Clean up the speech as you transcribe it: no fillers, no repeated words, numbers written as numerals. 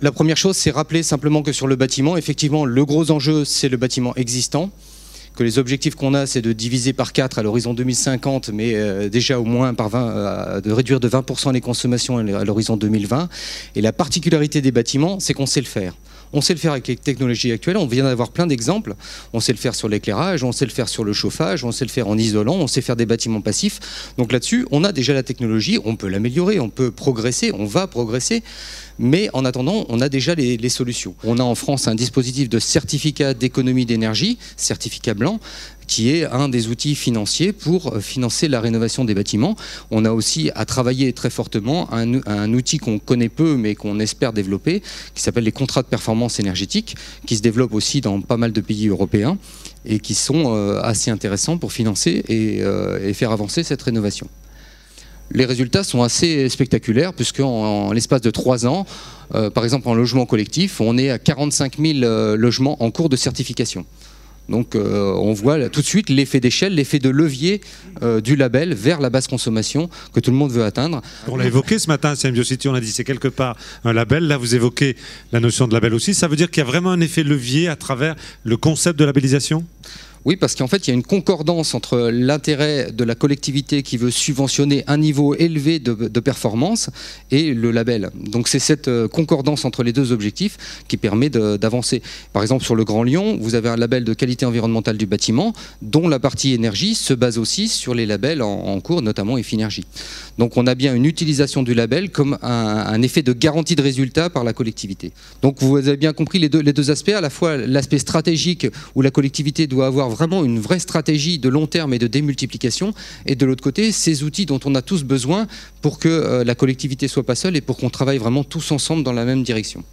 La première chose, c'est rappeler simplement que sur le bâtiment, effectivement, le gros enjeu, c'est le bâtiment existant. Que les objectifs qu'on a, c'est de diviser par 4 à l'horizon 2050, mais déjà au moins par 20, de réduire de 20% les consommations à l'horizon 2020. Et la particularité des bâtiments, c'est qu'on sait le faire. On sait le faire avec les technologies actuelles, on vient d'avoir plein d'exemples. On sait le faire sur l'éclairage, on sait le faire sur le chauffage, on sait le faire en isolant, on sait faire des bâtiments passifs. Donc là-dessus, on a déjà la technologie, on peut l'améliorer, on peut progresser, on va progresser. Mais en attendant, on a déjà les solutions. On a en France un dispositif de certificat d'économie d'énergie, certificat blanc, qui est un des outils financiers pour financer la rénovation des bâtiments. On a aussi à travailler très fortement un outil qu'on connaît peu mais qu'on espère développer, qui s'appelle les contrats de performance énergétique, qui se développent aussi dans pas mal de pays européens et qui sont assez intéressants pour financer et faire avancer cette rénovation. Les résultats sont assez spectaculaires puisqu'en l'espace de 3 ans, par exemple en logement collectif, on est à 45 000 logements en cours de certification. Donc on voit là, tout de suite l'effet d'échelle, l'effet de levier du label vers la basse consommation que tout le monde veut atteindre. On l'a évoqué ce matin, CM Biocity, on a dit c'est quelque part un label. Là vous évoquez la notion de label aussi. Ça veut dire qu'il y a vraiment un effet levier à travers le concept de labellisation ? Oui, parce qu'en fait, il y a une concordance entre l'intérêt de la collectivité qui veut subventionner un niveau élevé de performance et le label. Donc c'est cette concordance entre les deux objectifs qui permet d'avancer. Par exemple, sur le Grand Lyon, vous avez un label de qualité environnementale du bâtiment, dont la partie énergie se base aussi sur les labels en cours, notamment Effinergie. Donc on a bien une utilisation du label comme un effet de garantie de résultat par la collectivité. Donc vous avez bien compris les deux aspects, à la fois l'aspect stratégique où la collectivité doit avoir vraiment une vraie stratégie de long terme et de démultiplication, et de l'autre côté, ces outils dont on a tous besoin pour que la collectivité soit pas seule et pour qu'on travaille vraiment tous ensemble dans la même direction.